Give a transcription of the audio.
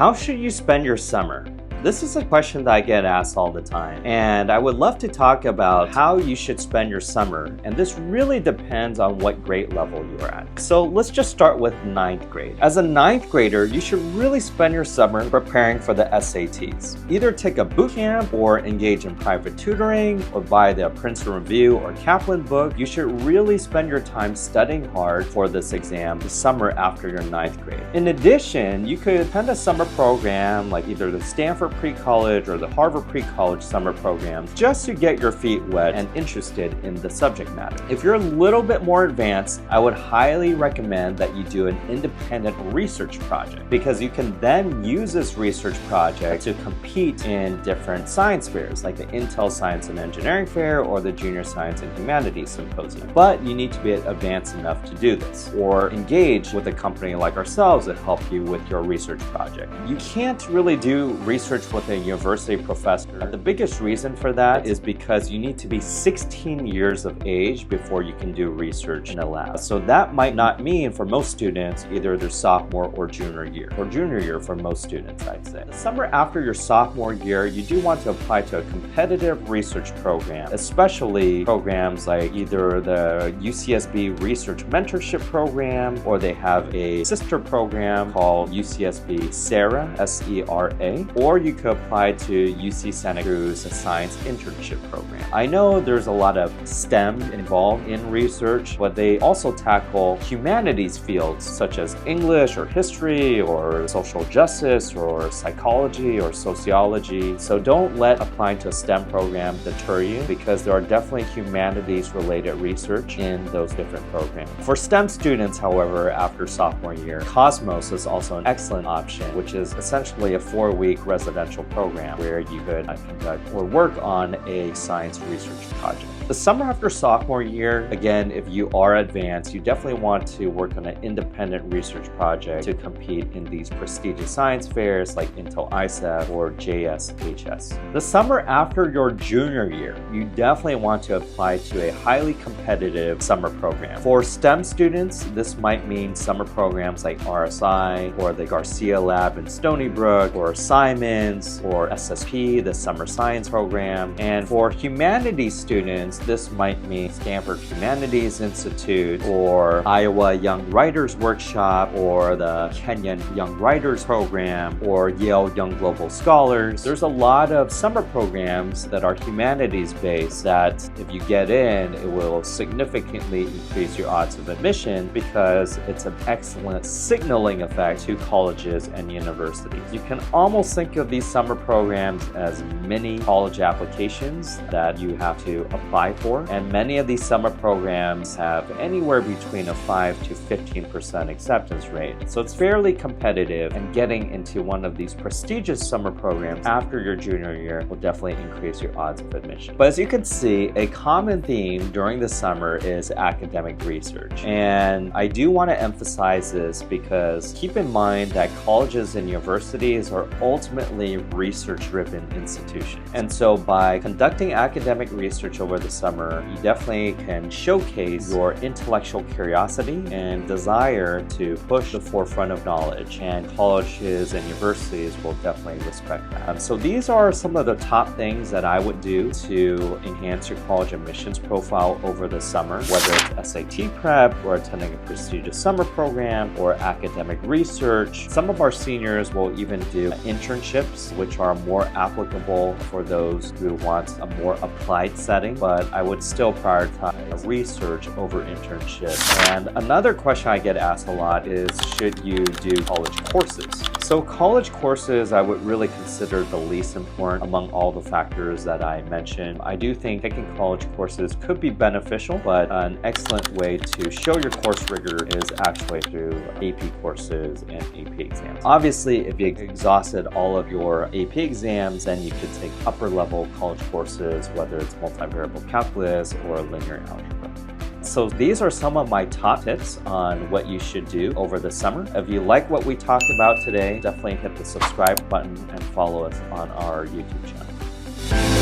How should you spend your summer? This is a question that I get asked all the time, and I would love to talk about how you should spend your summer, and this really depends on what grade level you're at. So let's just start with 9th grade. As a 9th grader, you should really spend your summer preparing for the SATs. Either take a boot camp or engage in private tutoring or buy the Princeton Review or Kaplan book. You should really spend your time studying hard for this exam the summer after your 9th grade. In addition, you could attend a summer program like either the Stanford Pre-College or the Harvard Pre-College summer programs just to get your feet wet and interested in the subject matter. If you're a little bit more advanced, I would highly recommend that you do an independent research project because you can then use this research project to compete in different science fairs like the Intel Science and Engineering Fair or the Junior Science and Humanities Symposium. But you need to be advanced enough to do this or engage with a company like ourselves to help you with your research project. You can't really do research with a university professor. The biggest reason for that is because you need to be 16 years of age before you can do research in a lab. So that might not mean for most students either their sophomore or junior year for most students, I'd say. The summer after your sophomore year, you do want to apply to a competitive research program, especially programs like either the UCSB Research Mentorship Program or they have a sister program called UCSB SERA, S-E-R-A, or you could apply to UC Santa Cruz Science Internship Program. I know there's a lot of STEM involved in research, but they also tackle humanities fields such as English or history or social justice or psychology or sociology. So don't let applying to a STEM program deter you because there are definitely humanities related research in those different programs. For STEM students, however, after sophomore year, Cosmos is also an excellent option, which is essentially a 4-week residential program where you could conduct or work on a science research project. The summer after sophomore year, again, if you are advanced, you definitely want to work on an independent research project to compete in these prestigious science fairs like Intel ISEF or JSHS. The summer after your junior year, you definitely want to apply to a highly competitive summer program. For STEM students, this might mean summer programs like RSI or the Garcia Lab in Stony Brook or Simons or SSP, the Summer Science Program. And for humanities students, this might mean Stanford Humanities Institute or Iowa Young Writers Workshop or the Kenyan Young Writers Program or Yale Young Global Scholars. There's a lot of summer programs that are humanities based that if you get in, it will significantly increase your odds of admission because it's an excellent signaling effect to colleges and universities. You can almost think of these summer programs as mini college applications that you have to apply for, and many of these summer programs have anywhere between a 5 to 15% acceptance rate. So it's fairly competitive, and getting into one of these prestigious summer programs after your junior year will definitely increase your odds of admission. But as you can see, a common theme during the summer is academic research. And I do want to emphasize this because keep in mind that colleges and universities are ultimately research-driven institutions. And so by conducting academic research over the summer, you definitely can showcase your intellectual curiosity and desire to push the forefront of knowledge, and colleges and universities will definitely respect that. So these are some of the top things that I would do to enhance your college admissions profile over the summer, whether it's SAT prep or attending a prestigious summer program or academic research. Some of our seniors will even do internships, which are more applicable for those who want a more applied setting, but I would still prioritize research over internship. And another question I get asked a lot is, should you do college courses? So college courses, I would really consider the least important among all the factors that I mentioned. I do think taking college courses could be beneficial, but an excellent way to show your course rigor is actually through AP courses and AP exams. Obviously, if you exhausted all of your AP exams, then you could take upper level college courses, whether it's multivariable calculus or linear algebra. So these are some of my top tips on what you should do over the summer. If you like what we talked about today, definitely hit the subscribe button and follow us on our YouTube channel.